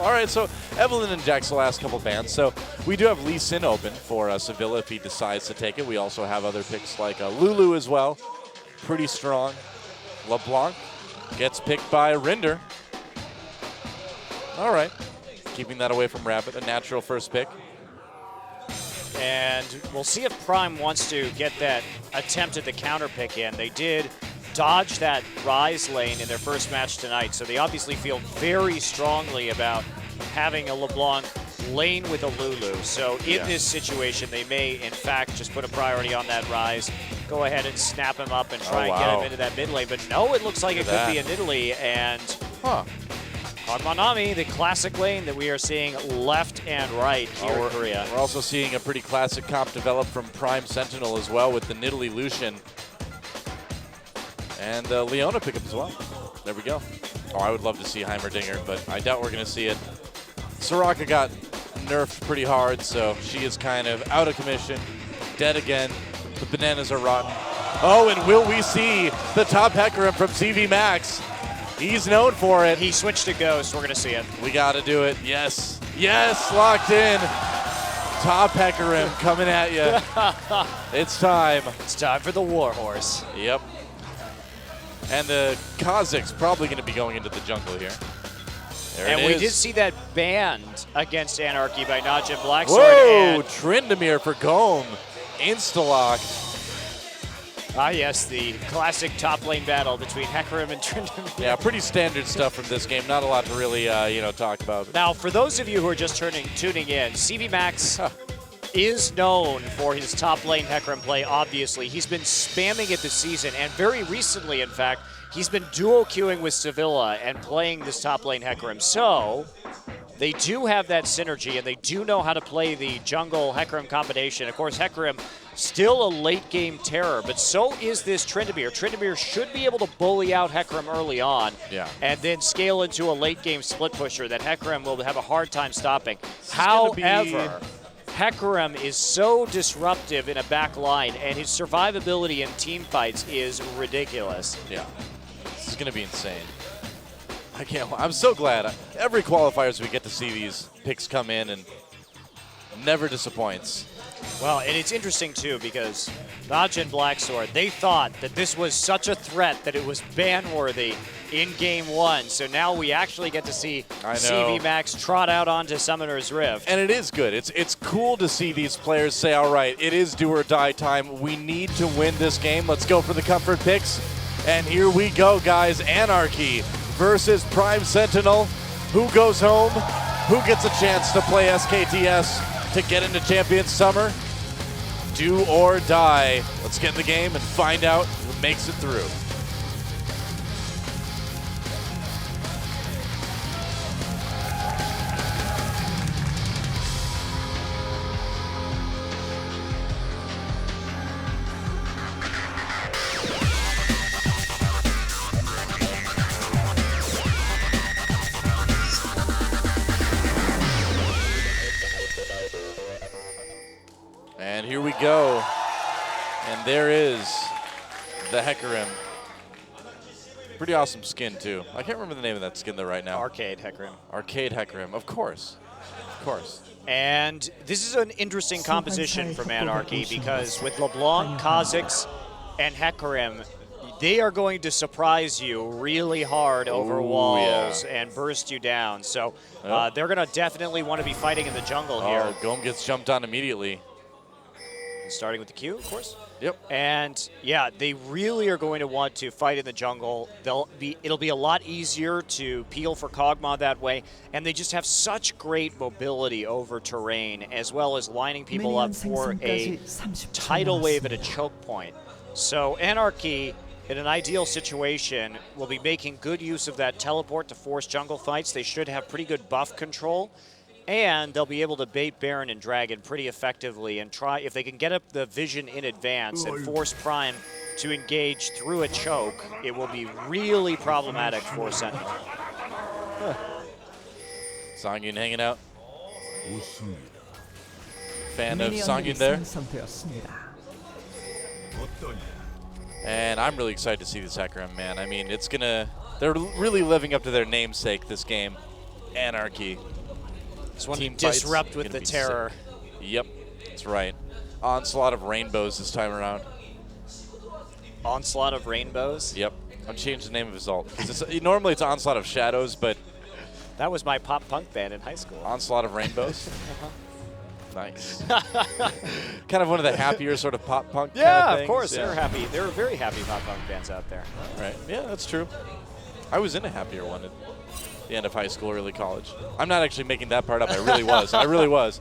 All right, so Evelyn and Jack's the last couple bans. So we do have Lee Sin open for Sevilla if he decides to take it. We also have other picks like Lulu as well. Pretty strong. LeBlanc gets picked by Rinder. All right. Keeping that away from Rabbit, a natural first pick. And we'll see if Prime wants to get that attempt at the counter pick in. They did dodge that Rise lane in their first match tonight, so they obviously feel very strongly about having a LeBlanc lane with a Lulu. So in this situation, they may, in fact, just put a priority on that Rise, go ahead and snap him up and try and get him into that mid lane. But no, it looks like it could be in Italy, and Hagmanami, the classic lane that we are seeing left and right here in Korea. We're also seeing a pretty classic comp develop from Prime Sentinel as well with the Nidalee Lucian. And Leona pick up as well. There we go. Oh, I would love to see Heimerdinger, but I doubt we're going to see it. Soraka got nerfed pretty hard, so she is kind of out of commission. Dead again. The bananas are rotten. Oh, and will we see the top Hecarim from CV Max? He's known for it. He switched to Ghost. We're going to see it. We got to do it. Yes. Yes, locked in. Top Hecarim coming at you. It's time. It's time for the Warhorse. Yep. And the Kazakh's probably going to be going into the jungle here. There and it we is. did see that banned against Anarchy by Najim Blacksword. Whoa, Tryndamere for Gome. Insta-lock. Ah, yes, the classic top lane battle between Hecarim and Tryndamere. Yeah, pretty standard stuff from this game. Not a lot to really, talk about. Now, for those of you who are just tuning in, CV Max is known for his top lane Hecarim play, obviously. He's been spamming it this season, and very recently, in fact, he's been duo queuing with Sevilla and playing this top lane Hecarim. So, they do have that synergy, and they do know how to play the jungle Hecarim combination. Of course, Hecarim still a late game terror, but so is this Tryndamere. Tryndamere should be able to bully out Hecarim early on, and then scale into a late game split pusher that Hecarim will have a hard time stopping. However, Hecarim is so disruptive in a back line, and his survivability in team fights is ridiculous. Yeah, this is going to be insane. I'm so glad. Every qualifiers we get to see these picks come in and never disappoints. Well, and it's interesting, too, because Najin Blacksword, they thought that this was such a threat that it was ban-worthy in Game 1. So now we actually get to see CV Max trot out onto Summoner's Rift. And it is good. It's cool to see these players say, all right, it is do or die time. We need to win this game. Let's go for the comfort picks. And here we go, guys. Anarchy versus Prime Sentinel. Who goes home? Who gets a chance to play SKTS to get into Champions Summer? Do or die. Let's get in the game and find out who makes it through. And here we go. And there is the Hecarim. Pretty awesome skin, too. I can't remember the name of that skin, though, right now. Arcade Hecarim. Arcade Hecarim, of course. Of course. And this is an interesting composition from Anarchy because with LeBlanc, Kazakhs, and Hecarim, they are going to surprise you really hard over walls and burst you down. So they're going to definitely want to be fighting in the jungle here. Oh, Gome gets jumped on immediately. Starting with the Q, of course. Yep. And yeah, they really are going to want to fight in the jungle. It'll be a lot easier to peel for Kog'Maw that way, and they just have such great mobility over terrain, as well as lining people up for a tidal wave at a choke point. So Anarchy, in an ideal situation, will be making good use of that teleport to force jungle fights. They should have pretty good buff control. And they'll be able to bait Baron and Dragon pretty effectively and try, if they can get up the vision in advance and force Prime to engage through a choke, it will be really problematic for Sentinel. Songyun hanging out. Fan of Songyun there. And I'm really excited to see this Hecarim, man. I mean, they're really living up to their namesake this game. Anarchy. Just want to Team fights disrupt with gonna the be terror. sick. Yep, that's right. Onslaught of rainbows this time around. Onslaught of rainbows. Yep, I'm changing the name of his ult. Normally it's Onslaught of shadows, but That was my pop punk band in high school. Onslaught of rainbows. Nice. Kind of one of the happier sort of pop punk kind of things. Of course. Yeah. They're happy. There are very happy pop punk bands out there. Right. Yeah, that's true. I was in a happier one at the end of high school, early college. I'm not actually making that part up. I really was. I really was.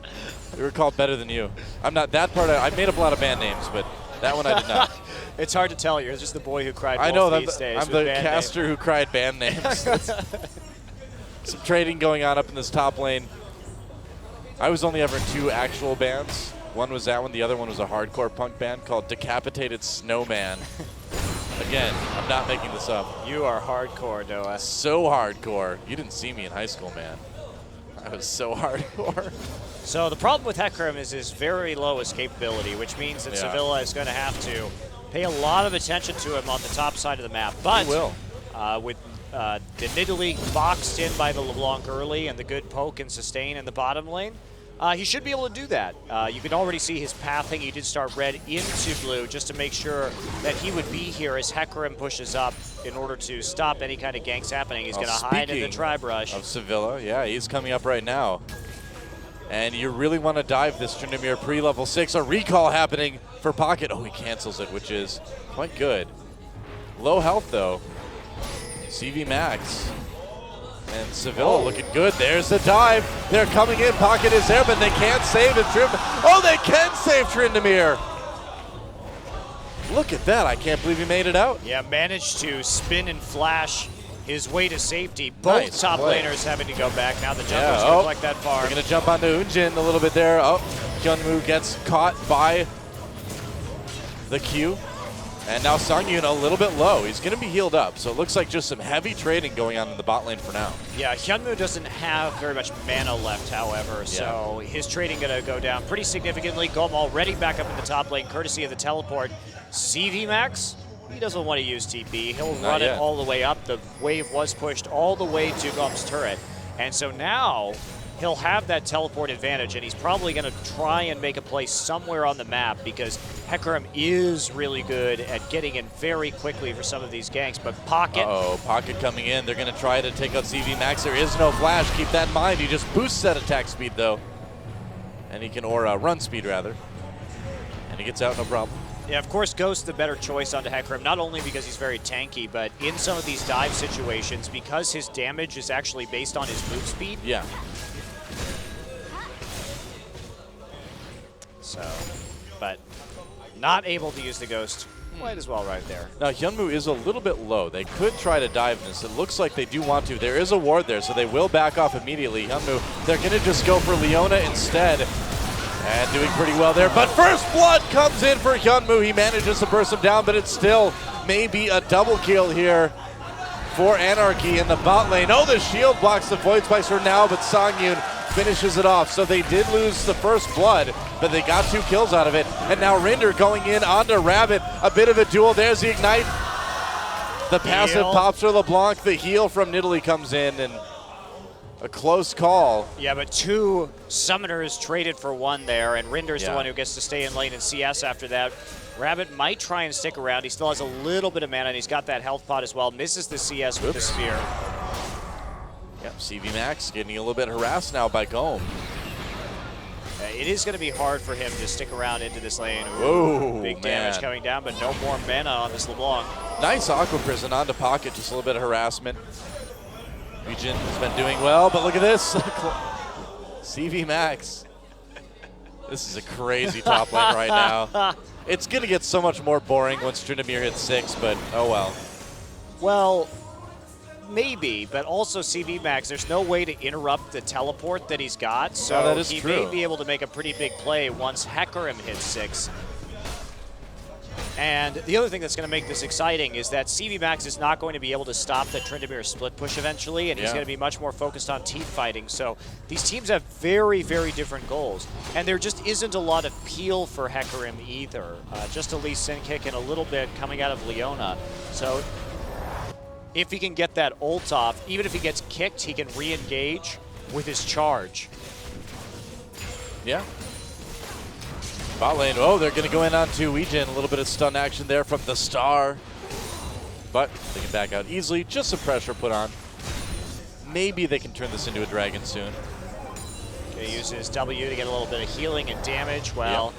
We were called Better Than You. I'm not that part. I made up a lot of band names, but that one I did not. It's hard to tell. You're just the boy who cried I know. wolf these days. I'm the caster who cried band names. Some trading going on up in this top lane. I was only ever in 2 actual bands. One was that one. The other one was a hardcore punk band called Decapitated Snowman. Again, I'm not making this up. You are hardcore, Noah. So hardcore. You didn't see me in high school, man. I was so hardcore. So the problem with Hecarim is his very low escapability, which means that Sevilla is going to have to pay a lot of attention to him on the top side of the map. But he will. With the Nidalee boxed in by the LeBlanc early and the good poke and sustain in the bottom lane, he should be able to do that. You can already see his pathing. He did start red into blue just to make sure that he would be here as Hecarim pushes up in order to stop any kind of ganks happening. He's going to hide in the tri-brush. Of Sevilla, yeah, he's coming up right now. And you really want to dive this Tryndamere pre-level 6. A recall happening for Pocket. Oh, he cancels it, which is quite good. Low health, though. CV Max. And Sevilla looking good. There's the dive. They're coming in. Pocket is there, but they can't save it. Oh, they can save Tryndamere. Look at that. I can't believe he made it out. Yeah, managed to spin and flash his way to safety. Both Nice top play. laners having to go back. Now the jungler's going to collect that farm. They're going to jump onto Unjin a little bit there. Oh, Hyunwoo gets caught by the Q. And now Songyun a little bit low. He's going to be healed up. So it looks like just some heavy trading going on in the bot lane for now. Yeah, Hyunwoo doesn't have very much mana left, however. So his trading going to go down pretty significantly. Gom already back up in the top lane, courtesy of the teleport. CV Max, he doesn't want to use TP. He'll run it all the way up. The wave was pushed all the way to Gom's turret. And so now he'll have that teleport advantage, and he's probably going to try and make a play somewhere on the map because Hecarim is really good at getting in very quickly for some of these ganks. But Pocket. Pocket coming in. They're going to try to take out CV Max. There is no flash. Keep that in mind. He just boosts that attack speed, though. And he can, or run speed, rather. And he gets out no problem. Yeah, of course, Ghost the better choice onto Hecarim, not only because he's very tanky, but in some of these dive situations, because his damage is actually based on his move speed. Yeah. So, but not able to use the Ghost quite as well right there. Now, Hyunwoo is a little bit low. They could try to dive this. It looks like they do want to. There is a ward there, so they will back off immediately. Hyunwoo, they're going to just go for Leona instead. And doing pretty well there. But first blood comes in for Hyunwoo. He manages to burst him down, but it's still maybe a double kill here for Anarchy in the bot lane. Oh, the shield blocks the Void Spikes for now, but Songyun finishes it off. So they did lose the first blood, but they got 2 kills out of it. And now Rinder going in onto Rabbit. A bit of a duel. There's the Ignite. The passive pops for LeBlanc. The heal from Nidalee comes in, and a close call. Yeah, but 2 summoners traded for 1 there, and Rinder's the one who gets to stay in lane and CS after that. Rabbit might try and stick around. He still has a little bit of mana, and he's got that health pot as well. Misses the CS with the spear. Yep, CV Max getting a little bit harassed now by Gom. It is going to be hard for him to stick around into this lane. Whoa, big damage coming down, but no more mana on this LeBlanc. Nice Aqua Prison onto Pocket, just a little bit of harassment. Regent has been doing well, but look at this. CV Max. This is a crazy top lane right now. It's going to get so much more boring once Tryndamere hits 6, but oh well. Well, maybe, but also CV Max, there's no way to interrupt the teleport that he's got, so that is he true. may be able to make a pretty big play once Hecarim hits 6. And the other thing that's going to make this exciting is that CV Max is not going to be able to stop the Tryndamere split push eventually, and he's going to be much more focused on team fighting. So these teams have very, very different goals. And there just isn't a lot of peel for Hecarim either. Just a Lee Sin kick and a little bit coming out of Leona. So if he can get that ult off, even if he gets kicked, he can re-engage with his charge. Yeah. Bot lane, oh, they're going to go in onto Weejin. A little bit of stun action there from the Star. But they can back out easily. Just some pressure put on. Maybe they can turn this into a dragon soon. He uses W to get a little bit of healing and damage. Well,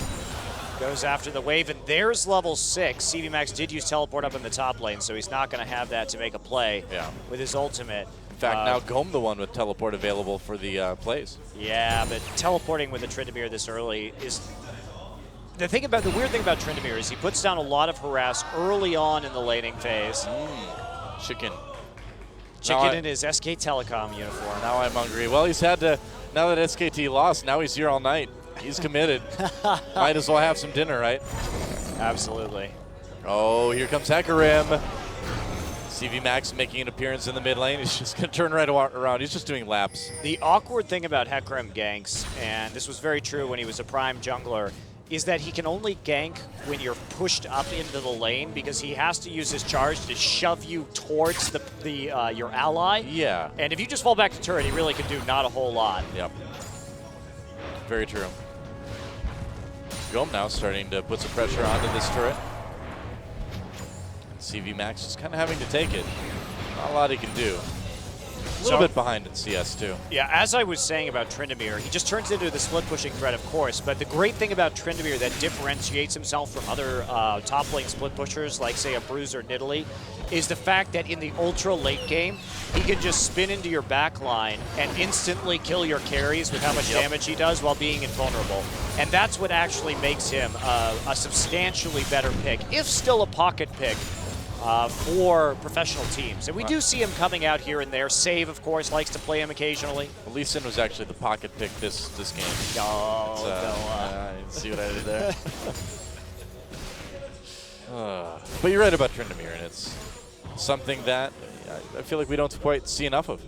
goes after the wave, and there's level 6. CV Max did use teleport up in the top lane, so he's not going to have that to make a play with his ultimate. In fact, now Gome the one with teleport available for the plays. Yeah, but teleporting with a Tryndamere this early is... The weird thing about Tryndamere is he puts down a lot of harass early on in the laning phase. Chicken in his SK Telecom uniform. Now I'm hungry. Well, he's had to, now that SKT lost, now he's here all night. He's committed. Might as well have some dinner, right? Absolutely. Oh, here comes Hecarim. CV Max making an appearance in the mid lane. He's just going to turn right around. He's just doing laps. The awkward thing about Hecarim ganks, and this was very true when he was a prime jungler, is that he can only gank when you're pushed up into the lane because he has to use his charge to shove you towards your ally. Yeah. And if you just fall back to turret, he really can do not a whole lot. Yep. Very true. Gome now starting to put some pressure onto this turret. And CV Max just kind of having to take it. Not a lot he can do. A little bit behind in CS too. Yeah, as I was saying about Tryndamere, he just turns into the split pushing threat, of course, but the great thing about Tryndamere that differentiates himself from other top lane split pushers, like say a Bruiser Nidalee, is the fact that in the ultra late game, he can just spin into your back line and instantly kill your carries with how much damage he does while being invulnerable. And that's what actually makes him a substantially better pick, if still a pocket pick, for professional teams. And we do see him coming out here and there. Save, of course, likes to play him occasionally. Lee Sin was actually the pocket pick this game. I didn't see what I did there. But you're right about Tryndamere, and it's something that I feel like we don't quite see enough of.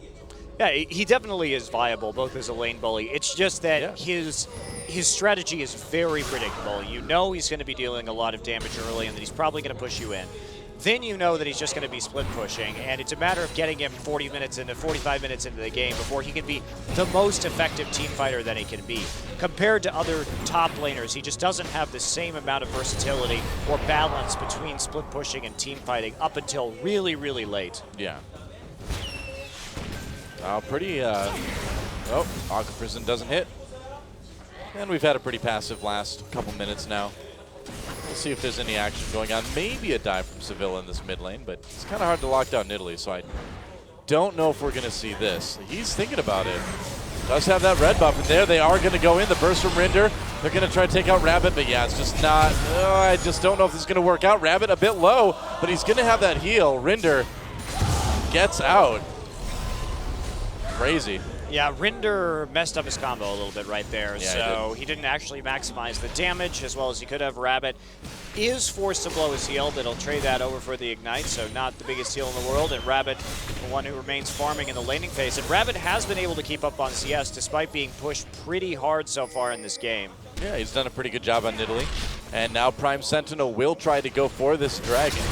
Yeah, he definitely is viable, both as a lane bully. It's just that his strategy is very predictable. You know he's going to be dealing a lot of damage early, and that he's probably going to push you in. Then you know that he's just going to be split pushing, and it's a matter of getting him 45 minutes into the game before he can be the most effective team fighter that he can be. Compared to other top laners, he just doesn't have the same amount of versatility or balance between split pushing and team fighting up until really, really late. Yeah. Pretty, Aqua Prison doesn't hit. And we've had a pretty passive last couple minutes now. We'll see if there's any action going on. Maybe a dive from Sevilla in this mid lane, but it's kind of hard to lock down Nidalee, so I don't know if we're going to see this. He's thinking about it. Does have that red buff, and there they are going to go in. The burst from Rinder. They're going to try to take out Rabbit, but yeah, it's just not. I just don't know if this is going to work out. Rabbit a bit low, but he's going to have that heal. Rinder gets out. Crazy. Yeah, Rinder messed up his combo a little bit right there, Yeah, so he didn't actually maximize the damage as well as he could have. Rabbit is forced to blow his heal, but he'll trade that over for the Ignite, so not the biggest heal in the world, and Rabbit, the one who remains farming in the laning phase. And Rabbit has been able to keep up on CS despite being pushed pretty hard so far in this game. Yeah, he's done a pretty good job on Nidalee. And now Prime Sentinel will try to go for this dragon.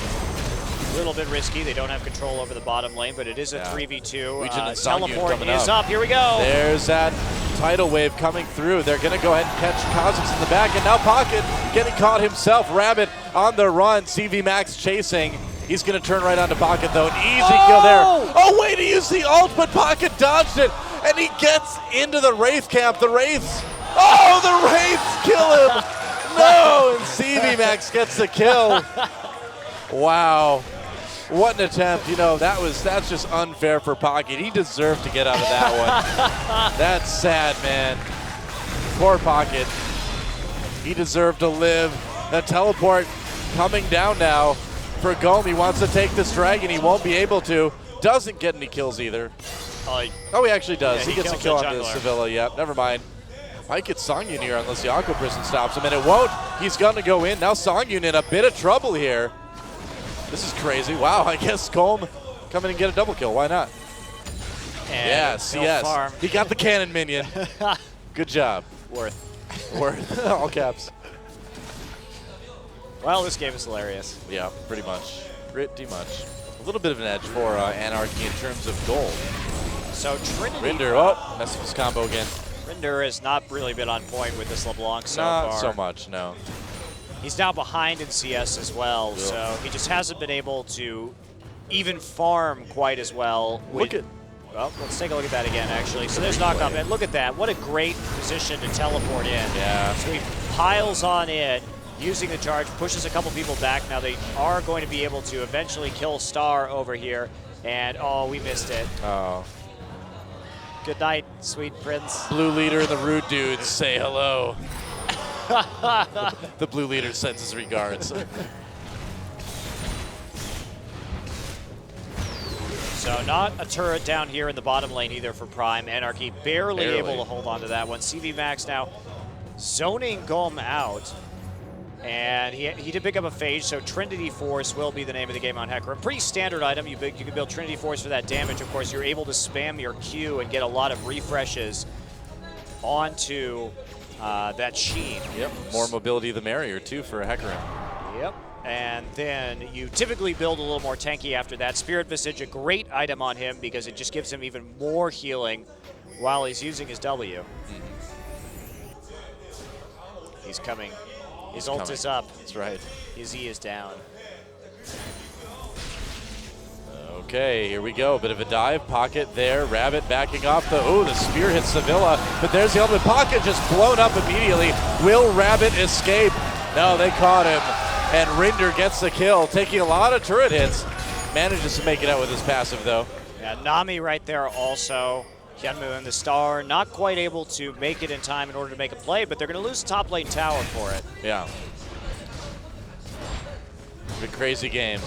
A little bit risky. They don't have control over the bottom lane, but it is a 3v2. Teleport coming is up. Here we go. There's that tidal wave coming through. They're going to go ahead and catch Kha'Zix in the back, and now Pocket getting caught himself. Rabbit on the run. CV Max chasing. He's going to turn right onto Pocket, though. An easy kill there. Oh, way to use the ult, but Pocket dodged it, and he gets into the Wraith camp. The Wraiths. Oh, the Wraiths kill him. No, and CV Max gets the kill. Wow. What an attempt. You know, that's just unfair for Pocket. He deserved to get out of that one. That's sad, man. Poor Pocket. He deserved to live. The teleport coming down now for Gome. He wants to take this dragon. He won't be able to. Doesn't get any kills either. Oh, he actually does. Yeah, he gets a kill on this Sevilla. Yep, never mind. Might get Songyun here unless the Aqua Prison stops him, and it won't. He's going to go in. Now Songyun in a bit of trouble here. This is crazy. Wow, I guess Gome come in and get a double kill. Why not? And yeah, CS. He got the cannon minion. Good job. Worth. All caps. Well, this game is hilarious. Yeah, pretty much. Pretty much. A little bit of an edge for Anarchy in terms of gold. So Trinity. Rinder, oh, messed up his combo again. Rinder has not really been on point with this LeBlanc so Not far. so much, no. He's now behind in CS as well, so he just hasn't been able to even farm quite as well. Look at. Well, let's take a look at that again, actually. So there's knockoff, and look at that. What a great position to teleport in. Yeah. So he piles on in, using the charge, pushes a couple people back. Now they are going to be able to eventually kill Star over here, and oh, we missed it. Oh. Good night, sweet prince. Blue leader and the rude dudes say hello. The blue leader sends his regards. So not a turret down here in the bottom lane either for Prime. Anarchy barely able to hold on to that one. CV Max now zoning Gom out. And he did pick up a phage, so Trinity Force will be the name of the game on Hecarim. Pretty standard item. You can build Trinity Force for that damage. Of course, you're able to spam your Q and get a lot of refreshes onto that sheen. Yep, more mobility the merrier too for a Hecarim. Yep. And then you typically build a little more tanky after that. Spirit Visage, a great item on him because it just gives him even more healing while he's using his W. He's coming. His ult is up. That's right. His E is down. Okay, here we go. Bit of a dive. Pocket there. Rabbit backing off the... Oh, the spear hits Sevilla. But there's the ultimate. Pocket just blown up immediately. Will Rabbit escape? No, they caught him. And Rinder gets the kill, taking a lot of turret hits. Manages to make it out with his passive, though. Yeah, Nami right there also. Hyunmoo and the Star not quite able to make it in time in order to make a play, but they're going to lose top lane tower for it. Yeah. A crazy game.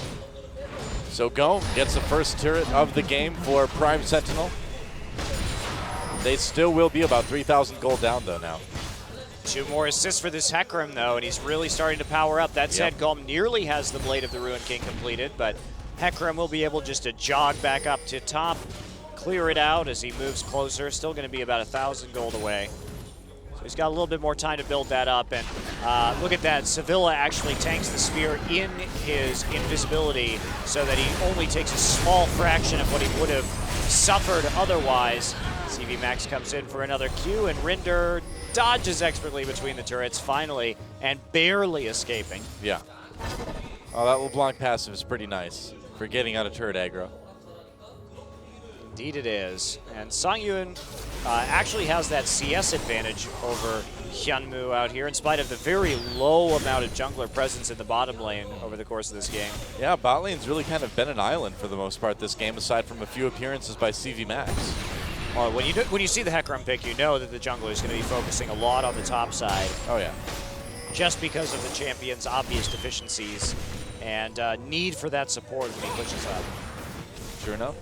So Gom gets the first turret of the game for Prime Sentinel. They still will be about 3,000 gold down, though, now. 2 more assists for this Hecarim, though, and he's really starting to power up. That said, Gom nearly has the Blade of the Ruined King completed, but Hecarim will be able just to jog back up to top, clear it out as he moves closer. Still going to be about 1,000 gold away. So he's got a little bit more time to build that up. And look at that. Sevilla actually tanks the spear in his invisibility so that he only takes a small fraction of what he would have suffered otherwise. CV Max comes in for another Q, and Rinder dodges expertly between the turrets finally and barely escaping. Yeah. Oh, that LeBlanc passive is pretty nice for getting out of turret aggro. Indeed it is. And Songyun actually has that CS advantage over Hyunmoo out here in spite of the very low amount of jungler presence in the bottom lane over the course of this game. Yeah, bot lane's really kind of been an island for the most part this game, aside from a few appearances by CV Max. Well, when you see the Hecarim pick, you know that the jungler is going to be focusing a lot on the top side. Oh, yeah. Just because of the champion's obvious deficiencies and need for that support when he pushes up. Sure enough.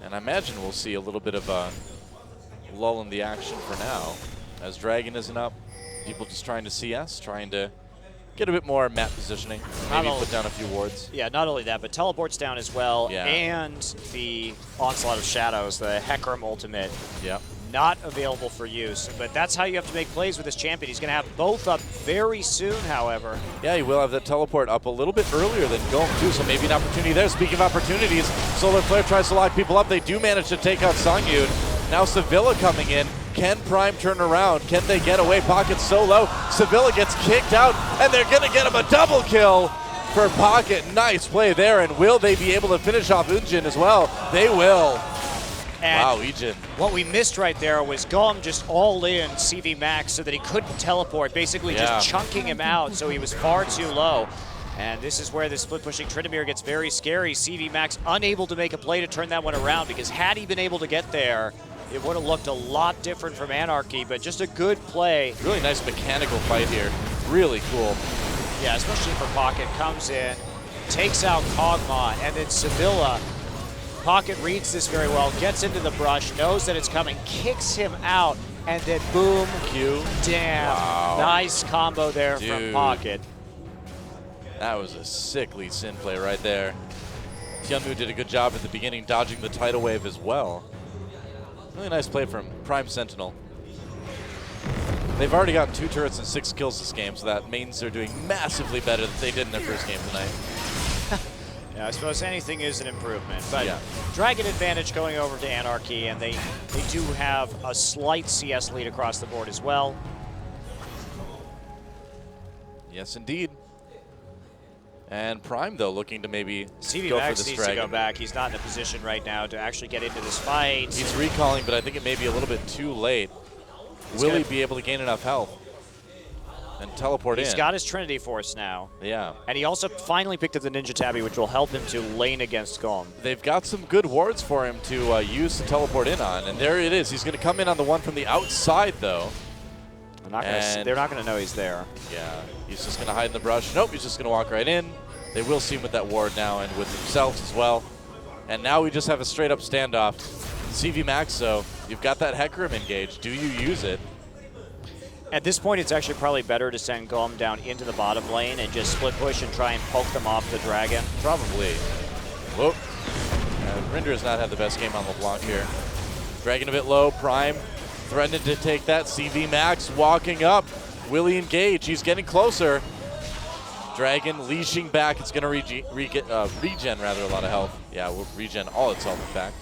And I imagine we'll see a little bit of a lull in the action for now, as Dragon isn't up. People just trying to CS, trying to get a bit more map positioning, maybe put down a few wards. Yeah, not only that, but teleports down as well, Yeah. and the Onslaught of Shadows, the Hecarim ultimate, Yep. not available for use. But that's how you have to make plays with this champion. He's going to have both up very soon, however. Yeah, he will have that teleport up a little bit earlier than Gom too, so maybe an opportunity there. Speaking of opportunities, Solar Flare tries to lock people up. They do manage to take out Songyun. Now Sevilla coming in. Can Prime turn around? Can they get away? Pocket so low. Sevilla gets kicked out, and they're going to get him a double kill for Pocket. Nice play there, and will they be able to finish off Unjin as well? They will. And wow, Ejin. What we missed right there was Gom just all in CV Max so that he couldn't teleport, basically just chunking him out so he was far too low. And this is where the split-pushing Tryndamere gets very scary. CV Max unable to make a play to turn that one around, because had he been able to get there, it would have looked a lot different from Anarchy, but just a good play. Really nice mechanical fight here. Really cool. Yeah, especially for Pocket. Comes in, takes out Kog'Maw, and then Sevilla. Pocket reads this very well, gets into the brush, knows that it's coming, kicks him out, and then boom, Q. Damn. Wow. Nice combo there from Pocket. That was a sickly Sin play right there. Hyunmoo did a good job at the beginning dodging the tidal wave as well. Really nice play from Prime Sentinel. They've already gotten 2 turrets and 6 kills this game, so that means they're doing massively better than they did in their first game tonight. Yeah, I suppose anything is an improvement. But yeah. Dragon advantage going over to Anarchy, and they do have a slight CS lead across the board as well. Yes, indeed. And Prime, though, looking to maybe CV go Max for this needs Dragon. to go back. He's not in a position right now to actually get into this fight. He's recalling, but I think it may be a little bit too late. Will he be able to gain enough health and teleport in? He's got his Trinity Force now. Yeah. And he also finally picked up the Ninja Tabby, which will help him to lane against Golem. They've got some good wards for him to use to teleport in on, and there it is. He's going to come in on the one from the outside, though. They're not going to know he's there. Yeah, he's just going to hide in the brush. Nope, he's just going to walk right in. They will see him with that ward now and with themselves as well. And now we just have a straight-up standoff. CV Max, though, you've got that Hecarim engaged. Do you use it? At this point, it's actually probably better to send Golem down into the bottom lane and just split push and try and poke them off the Dragon. Probably. Whoop. Rinder has not had the best game on LeBlanc here. Dragon a bit low. Prime threatened to take that. CV Max walking up. Will he engage? He's getting closer. Dragon leashing back. It's going to regen rather a lot of health. Yeah, we'll regen all its health, in fact.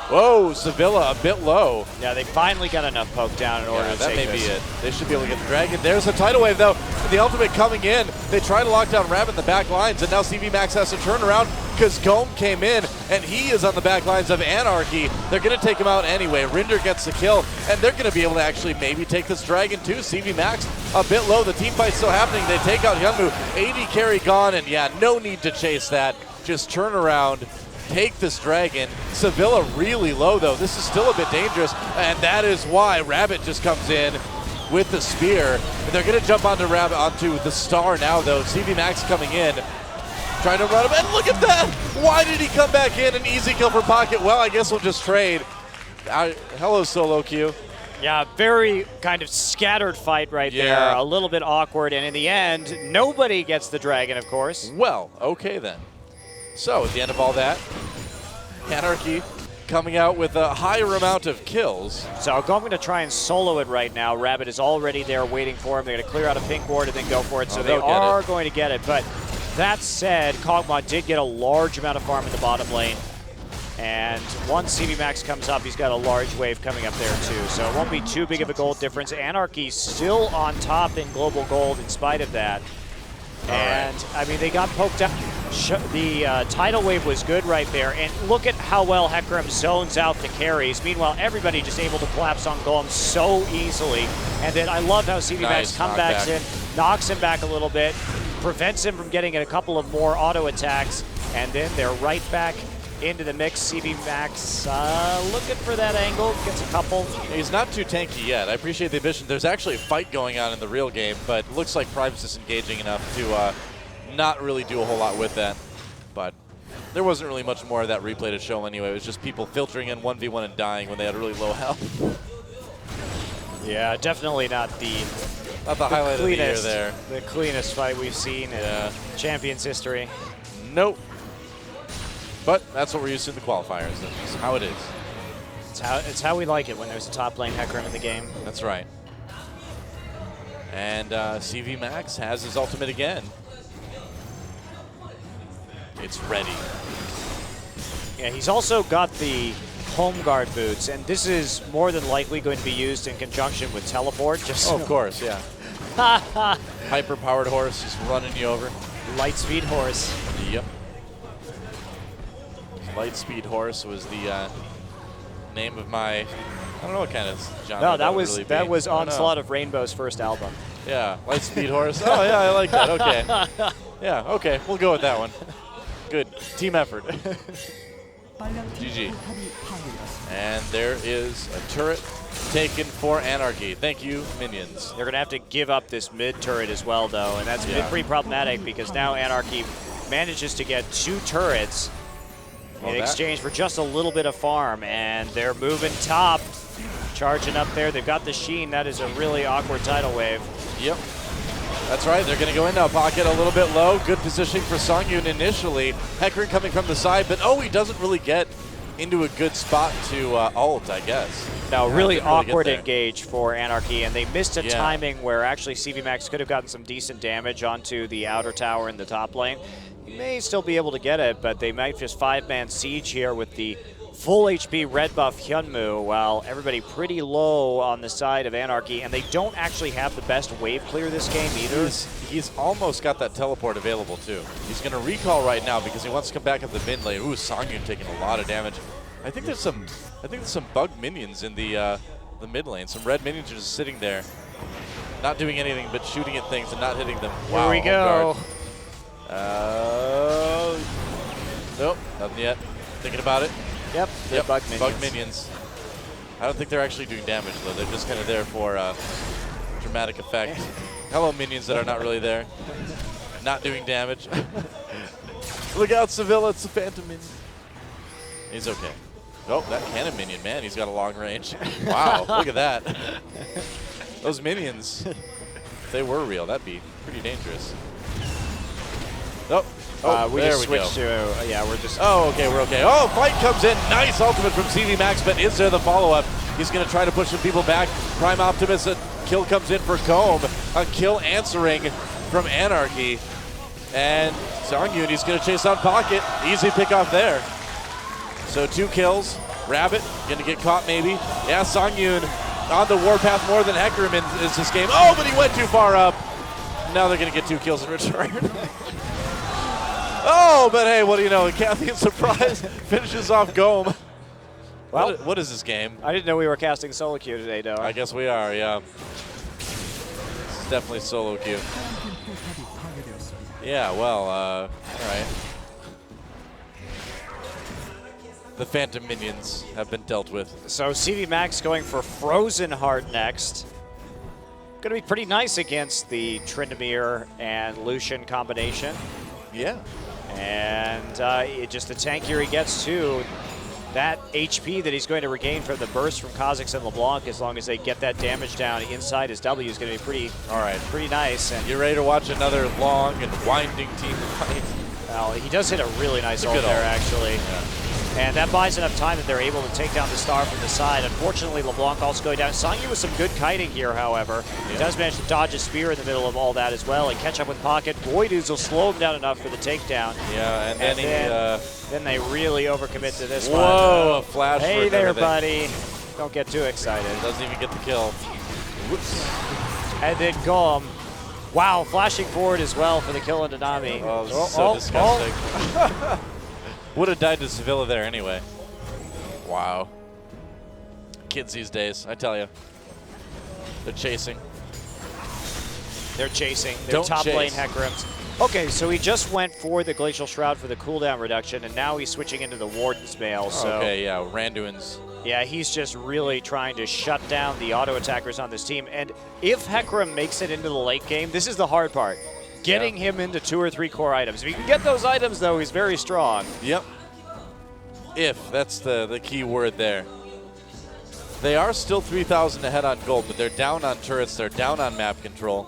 Whoa, Sevilla a bit low. Yeah, they finally got enough poke down in order to that take may this. be it. They should be able to get the Dragon. There's a tidal wave, though. The ultimate coming in. They try to lock down Rabbit in the back lines, and now CV Max has to turn around because Golem came in, and he is on the back lines of Anarchy. They're going to take him out anyway. Rinder gets the kill, and they're going to be able to actually maybe take this Dragon, too. CV Max a bit low. The team fight's still happening. They take out Hyunwoo. 80 carry gone, and yeah, no need to chase that. Just turn around. Take this Dragon. Sevilla really low, though. This is still a bit dangerous, and that is why Rabbit just comes in with the spear. And they're going to jump onto Rabbit, onto the Star now, though. CV Max coming in, trying to run him, and look at that! Why did he come back in? An easy kill for Pocket. Well, I guess we'll just trade. Hello, Solo Q. Yeah, very kind of scattered fight right there. A little bit awkward, and in the end, nobody gets the Dragon, of course. Well, okay then. So, at the end of all that, Anarchy coming out with a higher amount of kills. So I'm going to try and solo it right now. Rabbit is already there waiting for him. They're going to clear out a pink ward and then go for it. So they are going to get it. But that said, Kog'Maw did get a large amount of farm in the bottom lane. And once CV Max comes up, he's got a large wave coming up there too. So it won't be too big of a gold difference. Anarchy still on top in global gold in spite of that. And, I mean, they got poked out. The tidal wave was good right there. And look at how well Hecarim zones out the carries. Meanwhile, everybody just able to collapse on Golem so easily. And then I love how CV Max comebacks in, knocks him back a little bit, prevents him from getting a couple of more auto attacks. And then they're right back into the mix. CV Max looking for that angle, gets a couple. He's not too tanky yet. I appreciate the ambition. There's actually a fight going on in the real game, but it looks like Prime's just engaging enough to not really do a whole lot with that. But there wasn't really much more of that replay to show anyway. It was just people filtering in 1v1 and dying when they had really low health. Yeah, definitely not the highlight of the year there. The cleanest fight we've seen in Champions history. Nope. But that's what we're used to in the qualifiers. That's how it is. It's how we like it when there's a top lane Hecarim in the game. That's right. And CV Max has his ultimate again. It's ready. Yeah, he's also got the home guard boots, and this is more than likely going to be used in conjunction with teleport. Just of course, yeah. Hyper-powered horse just running you over. Lightspeed horse. Yep. Lightspeed Horse was the name of my, I don't know what kind of genre. No, that was Onslaught of Rainbow's first album. Yeah, Lightspeed Horse. Oh yeah, I like that. Okay. Yeah, okay, we'll go with that one. Good team effort. GG. And there is a turret taken for Anarchy. Thank you, minions. They're gonna have to give up this mid turret as well, though, and that's pretty problematic because now Anarchy manages to get 2 turrets in exchange for just a little bit of farm, and they're moving top, charging up there. They've got the Sheen. That is a really awkward tidal wave. Yep. That's right. They're going to go in now. Pocket a little bit low. Good positioning for Songyun initially. Hecarim coming from the side, but he doesn't really get into a good spot to ult, I guess. No, really awkward engage for Anarchy, and they missed a timing where actually CV Max could have gotten some decent damage onto the outer tower in the top lane. He may still be able to get it, but they might just 5-man siege here with the full HP red buff Hyunmoo, while everybody pretty low on the side of Anarchy, and they don't actually have the best wave clear this game either. He's almost got that teleport available too. He's going to recall right now because he wants to come back at the mid lane. Ooh, Songyun taking a lot of damage. I think there's some bug minions in the mid lane. Some red minions are just sitting there, not doing anything but shooting at things and not hitting them. Wow, here we go. Nope, nothing yet. Thinking about it. Yep, bug minions. Bug minions. I don't think they're actually doing damage though. They're just kind of there for dramatic effect. Hello, minions that are not really there. Not doing damage. Look out, Sevilla, it's the Phantom minion. He's okay. Oh, that cannon minion, man, he's got a long range. Wow, look at that. Those minions, if they were real, that'd be pretty dangerous. We there just we switched go. to, yeah, we're just. Oh, okay, we're okay. Oh, fight comes in. Nice ultimate from CV Max, but is there the follow-up? He's going to try to push some people back. Prime Optimus, a kill comes in for Comb. A kill answering from Anarchy. And Songyun, he's going to chase on Pocket. Easy pick off there. So 2 kills. Rabbit, going to get caught maybe. Yeah, Songyun on the warpath more than Hecarim is this game. Oh, but he went too far up. Now they're going to get 2 kills in return. Oh, but hey, what do you know? Kathy in surprise finishes off Gome. Well, what is this game? I didn't know we were casting solo queue today, though. I guess we are, yeah. It's definitely solo queue. Yeah, well, all right. The Phantom minions have been dealt with. So CV Max going for Frozen Heart next. Going to be pretty nice against the Tryndamere and Lucian combination. Yeah. And just the tankier he gets too, that HP that he's going to regain from the burst from Kha'Zix and LeBlanc, as long as they get that damage down inside his W, is going to be pretty nice. And you ready to watch another long and winding team fight? Well, he does hit a really nice ult there, actually. Yeah. And that buys enough time that they're able to take down the star from the side. Unfortunately, LeBlanc also going down. Songyun with some good kiting here, however. He does manage to dodge a spear in the middle of all that as well and catch up with Pocket. Voidoos will slow him down enough for the takedown. Yeah, and then they really overcommit to this one. Whoa, a flash. Hey there, buddy. Don't get too excited. Doesn't even get the kill. Whoops. And then Gome. Wow, flashing forward as well for the kill into Nami. Oh, so disgusting. Would have died to Sevilla there anyway. Wow. Kids these days, I tell you. They're chasing. They're chasing. They're Don't top chase. lane Hecarims. Okay, so he just went for the Glacial Shroud for the cooldown reduction, and now he's switching into the Warden's Mail. So Okay, yeah, Randuin's. yeah, he's just really trying to shut down the auto attackers on this team. And if Hecarim makes it into the late game, this is the hard part. Getting him into 2 or 3 core items. If he can get those items, though, he's very strong. Yep. If, that's the key word there. They are still 3,000 ahead on gold, but they're down on turrets, they're down on map control.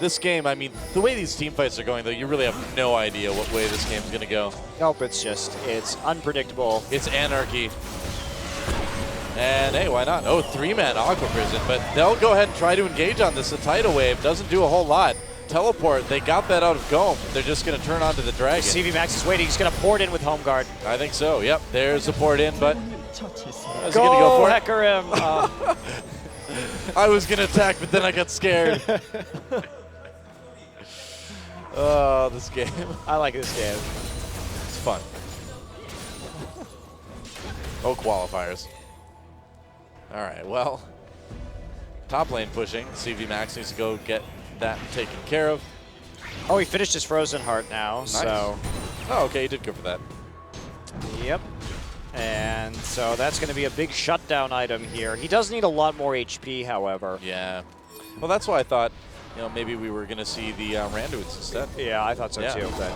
This game, I mean, the way these team fights are going, though, you really have no idea what way this game's going to go. Nope, it's unpredictable. It's Anarchy. And hey, why not? Oh, 3-man Aqua Prison, but they'll go ahead and try to engage on this. A tidal wave doesn't do a whole lot. Teleport, they got that out of Gome. They're just going to turn onto the dragon. CV Max is waiting. He's going to port in with Home Guard. I think so. Yep, there's a port in, but Go Hecarim. I was going to attack, but then I got scared. Oh, this game. I like this game. It's fun. Oh, qualifiers. All right, well, top lane pushing. CV Max needs to go get that taken care of. Oh, he finished his Frozen Heart now, Nice. so. Oh, okay, he did go for that. Yep. And so that's going to be a big shutdown item here. He does need a lot more HP, however. Yeah. Well, that's why I thought, maybe we were going to see the Randuins instead. Yeah, I thought so too, but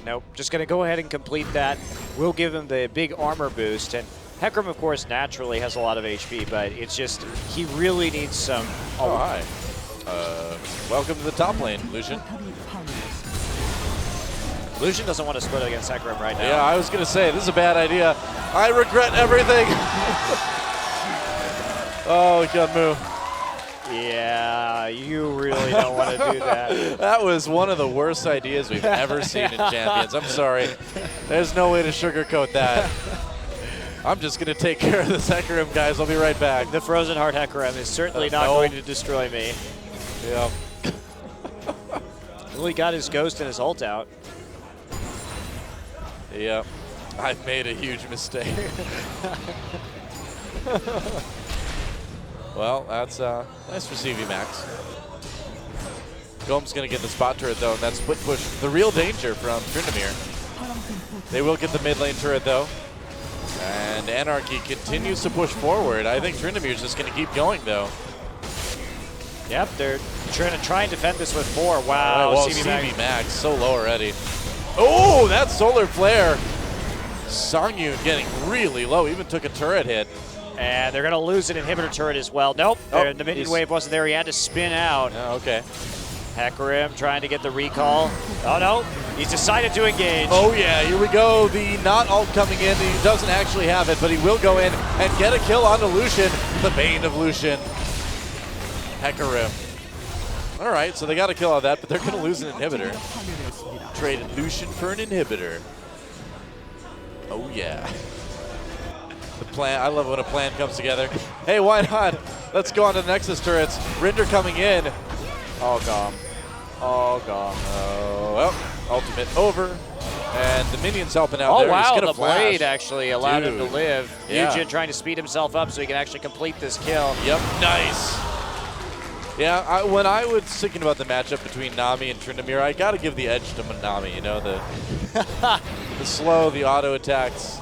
nope. Just going to go ahead and complete that. We'll give him the big armor boost. And Hecarim, of course, naturally has a lot of HP, but it's just, he really needs some. Oh, hi. Welcome to the top lane, Lucian. Lucian doesn't want to split against Hecarim right now. Yeah, I was going to say, this is a bad idea. I regret everything. Oh, Hyunmoo. Yeah, you really don't want to do that. That was one of the worst ideas we've ever seen in Champions. I'm sorry. There's no way to sugarcoat that. I'm just going to take care of this Hecarim, guys. I'll be right back. The Frozen Heart Hecarim is certainly not going to destroy me. Yeah. Well, he got his Ghost and his ult out. Yeah. I've made a huge mistake. Well, that's nice for CV Max. Gome's going to get the spot turret, though, and that split push, the real danger from Tryndamere. They will get the mid lane turret, though. And Anarchy continues to push forward. I think Tryndamere's just going to keep going, though. Yep, they're trying to try and defend this with 4. Wow, well, CV Max so low already. Oh, that solar flare. Songyun getting really low, even took a turret hit. And they're going to lose an inhibitor turret as well. Nope, the minion wave wasn't there. He had to spin out. Oh, okay. Hecarim trying to get the recall. Oh, no. He's decided to engage. Oh, yeah. Here we go. The not ult coming in. He doesn't actually have it, but he will go in and get a kill onto Lucian. The bane of Lucian. Hecarim. All right, so they got a kill on that, but they're going to lose an inhibitor. Traded Lucian for an inhibitor. Oh, yeah. The plan. I love when a plan comes together. Hey, why not? Let's go on to the Nexus turrets. Rinder coming in. Oh, gone. Oh, gone. Oh, well, ultimate over. And the minion's helping out there. Oh, wow, the flash. blade actually allowed him to live. Yeah. Yujin trying to speed himself up so he can actually complete this kill. Yep, nice. Yeah, when I was thinking about the matchup between Nami and Tryndamere, I got to give the edge to Nami, you know, the slow, the auto attacks.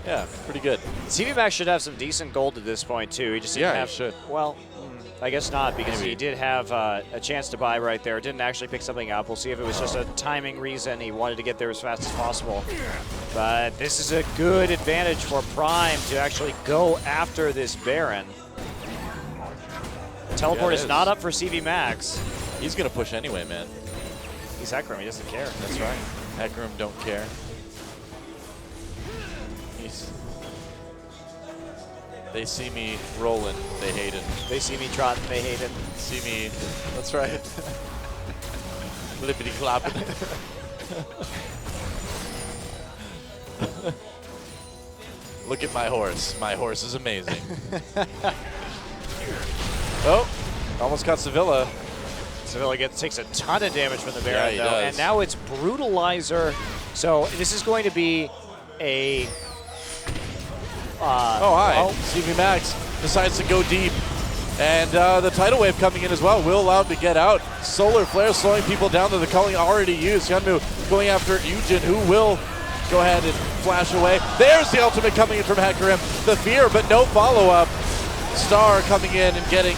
Yeah, pretty good. CV Max should have some decent gold at this point, too. He just didn't have, he should. Well, I guess not, because Maybe. he did have a chance to buy right there. Didn't actually pick something up. We'll see if it was just a timing reason. He wanted to get there as fast as possible. But this is a good advantage for Prime to actually go after this Baron. Teleport is not up for CV Max. He's going to push anyway, man. He's Hecarim. He doesn't care. That's right. Hecarim don't care. They see me rolling, they hate it. They see me trotting, they hate it. See me, that's right. Lippity clopping. Look at my horse. My horse is amazing. Oh, almost got Sevilla. Sevilla takes a ton of damage from the Baron, he though. does. And now it's Brutalizer. So this is going to be a... oh, hi. CV Max decides to go deep. And the tidal wave coming in as well. Will allowed to get out. Solar flare slowing people down to the culling already used. Hyunmu going after Yujin, who will go ahead and flash away. There's the ultimate coming in from Hecarim. The fear, but no follow-up. Star coming in and getting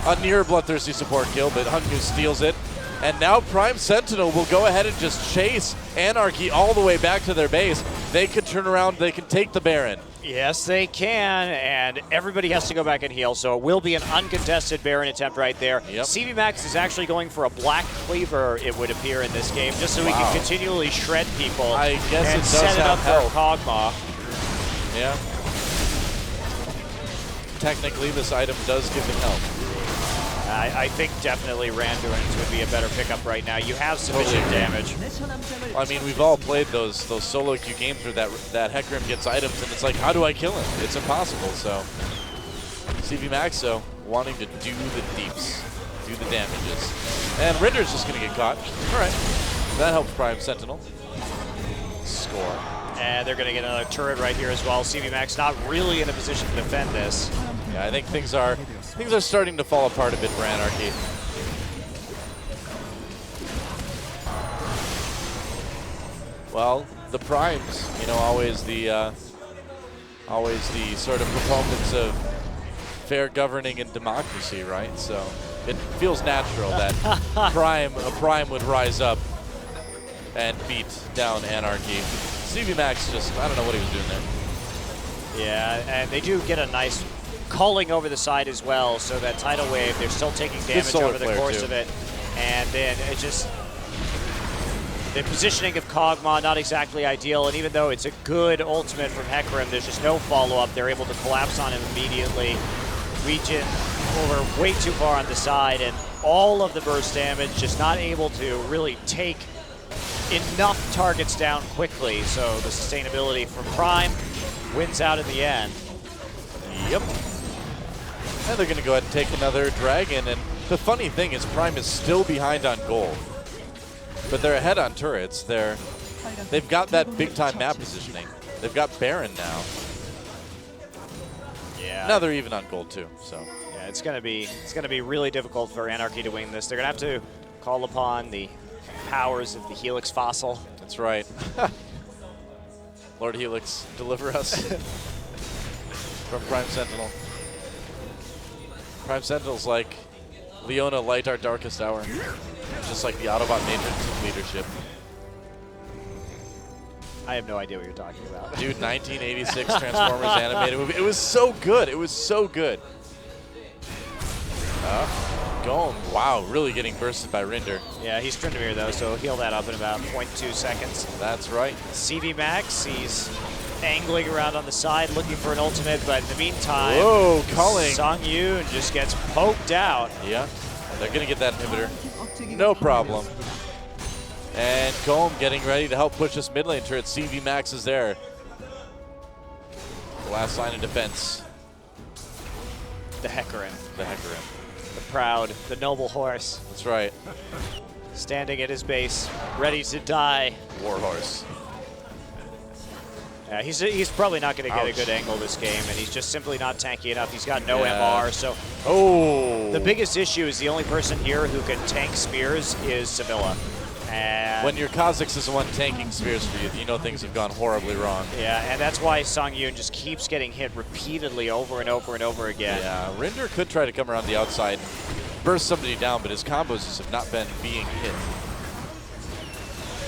a near bloodthirsty support kill, but Hyunmu steals it. And now Prime Sentinel will go ahead and just chase Anarchy all the way back to their base. They can turn around, they can take the Baron. Yes, they can, and everybody has to go back and heal, so it will be an uncontested Baron attempt right there. Yep. CV Max is actually going for a Black Cleaver, it would appear, in this game, just so he can continually shred people I guess and it does set it up have for Kog'Maw. Yeah. Technically, this item does give him help. I think definitely Randuin's would be a better pickup right now. You have sufficient damage. I mean, we've all played those solo queue games where that Hecarim gets items, and it's like, how do I kill him? It's impossible, so. CV Max, though, wanting to do the deeps, do the damages. And Rinder's just going to get caught. All right. That helps Prime Sentinel. Score. And they're going to get another turret right here as well. CV Max not really in a position to defend this. Yeah, I think things are starting to fall apart a bit for Anarchy. Well, the Primes, you know, always the sort of proponents of fair governing and democracy, right? So it feels natural that a Prime would rise up and beat down Anarchy. CV Max just, I don't know what he was doing there. Yeah, and they do get a nice culling over the side as well, so that tidal wave, they're still taking damage over the course of it. And then it just, the positioning of Kog'Maw, not exactly ideal, and even though it's a good ultimate from Hecarim, there's just no follow-up. They're able to collapse on him immediately. Region over way too far on the side, and all of the burst damage, just not able to really take enough targets down quickly. So the sustainability from Prime wins out in the end. Yep. And they're going to go ahead and take another dragon. And the funny thing is Prime is still behind on gold. But they're ahead on turrets. They've got that big-time map positioning. They've got Baron now. Yeah. Now they're even on gold too. So yeah, it's gonna be really difficult for Anarchy to win this. They're gonna have to call upon the powers of the Helix Fossil. that's right. Lord Helix, deliver us from Prime Sentinel. Prime Sentinel's like Leona, light our darkest hour. Just like the Autobot Matrix of leadership. I have no idea what you're talking about. Dude, 1986 Transformers animated movie. It was so good. It was so good. Going. Wow, really getting bursted by Rinder. Yeah, he's Tryndamere though, so he'll heal that up in about 0.2 seconds. That's right. CV Max, he's angling around on the side looking for an ultimate, but in the meantime, Whoa, calling. Song Yoon just gets poked out. Yeah, they're going to get that inhibitor. No problem. And Comb getting ready to help push this mid lane turret. CV Max is there. The last line of defense. The Hecarim, The Hecarim. the proud, the noble horse, That's right. standing at his base, ready to die. Warhorse. Yeah, he's probably not going to get a Ouch. good angle this game, and he's just simply not tanky enough. He's got no Yeah. MR, so Oh. the biggest issue is the only person here who can tank spears is Sevilla. And When your Kha'Zix is the one tanking spears for you, you know things have gone horribly wrong. yeah, and that's why Song Yoon just keeps getting hit repeatedly over and over and over again. Yeah, Rinder could try to come around the outside, burst somebody down, but his combos just have not been being hit.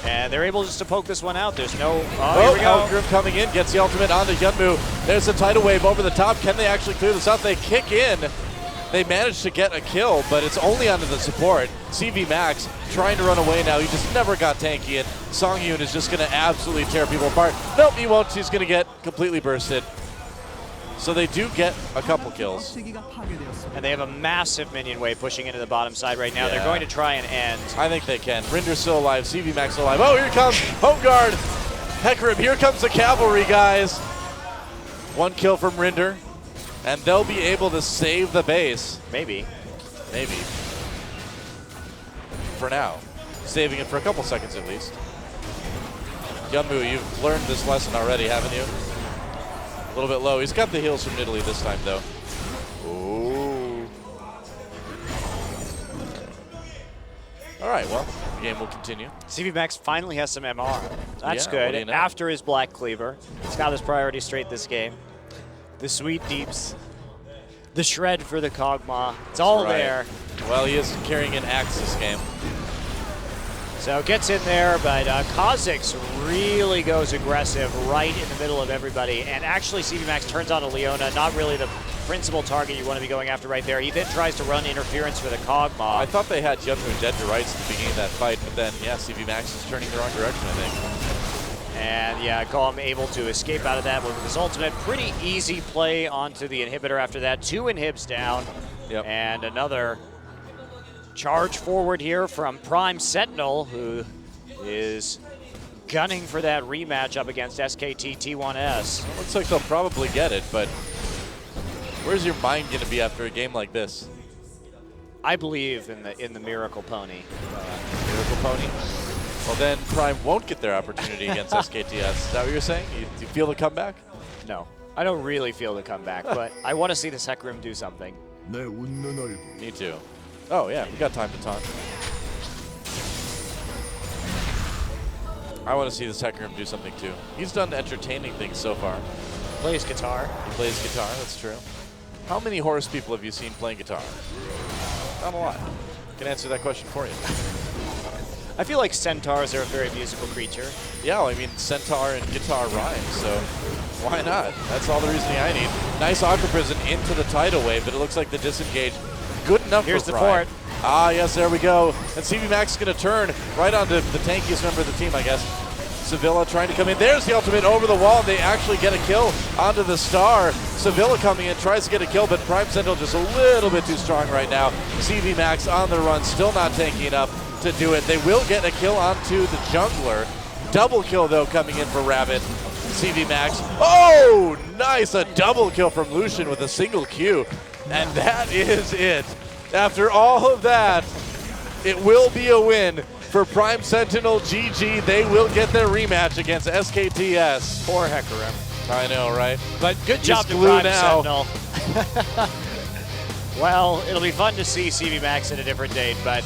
And they're able just to poke this one out. There's no. Here Oh, we go. Algrim coming in, gets the ultimate onto Yunmu. There's a tidal wave over the top. Can they actually clear this out? They kick in. They managed to get a kill, but it's only onto the support. CV Max trying to run away now. He just never got tanky, and Song Yoon is just going to absolutely tear people apart. Nope, he won't. He's going to get completely bursted. So they do get a couple kills. And they have a massive minion wave pushing into the bottom side right now. Yeah. They're going to try and end. I think they can. Rinder's still alive. CV Max still alive. Oh, here comes Home Guard. Hecarim, here comes the cavalry, guys. One kill from Rinder, and they'll be able to save the base. Maybe. Maybe. For now. Saving it for a couple seconds at least. Yunmu, you've learned this lesson already, haven't you? A little bit low. He's got the heals from Italy this time, though. Ooh. All right, well, the game will continue. CV Max finally has some MR. That's Yeah, good. what do you know? After his Black Cleaver, he's got his priority straight this game. The Sweet Deeps, the Shred for the Kog'Maw. It's all Right. there. Well, he is carrying an axe this game. So gets in there, but Kha'Zix really goes aggressive right in the middle of everybody. And actually, CV Max turns on a Leona, not really the principal target you want to be going after right there. He then tries to run interference for the Kog'Maw. I thought they had Yunmu dead to rights at the beginning of that fight, but then, yeah, CV Max is turning the wrong direction, I think. And yeah, Golem able to escape out of that with his ultimate. Pretty easy play onto the inhibitor after that. 2 inhibs down. Yep. And another charge forward here from Prime Sentinel, who is gunning for that rematch up against SKT T1S. Looks like they'll probably get it, but where's your mind going to be after a game like this? I believe in the Miracle Pony. Miracle Pony? Well, then Prime won't get their opportunity against SKTS. Is that what you're saying? You feel the comeback? No, I don't really feel the comeback, but I want to see this Hecarim do something. Me too. Oh, yeah, we got time to taunt. I want to see this Hecarim do something too. He's done entertaining things so far. Plays guitar. He plays guitar, that's true. How many horse people have you seen playing guitar? Not a lot. I can answer that question for you. I feel like centaurs are a very musical creature. Yeah, well, I mean, centaur and guitar rhyme, so why not? That's all the reasoning I need. Nice Aqua Prison into the tidal wave, but it looks like the disengage. Good enough Here's for the Prime. fort. Ah, yes, there we go. And CV Max is going to turn right onto the tankiest member of the team, I guess. Sevilla trying to come in. There's the ultimate over the wall. They actually get a kill onto the star. Sevilla coming in, tries to get a kill, but Prime Sentinel just a little bit too strong right now. CV Max on the run, still not tanky enough to do it. They will get a kill onto the jungler. Double kill, though, coming in for Rabbit. CV Max. Oh, nice. A double kill from Lucian with a single Q. And that is it. After all of that, it will be a win for Prime Sentinel. GG. They will get their rematch against SKTS. Poor Hecarim. I know, right? But good He's job to glue Prime now. Sentinel. Well, it'll be fun to see CV Max in a different date, but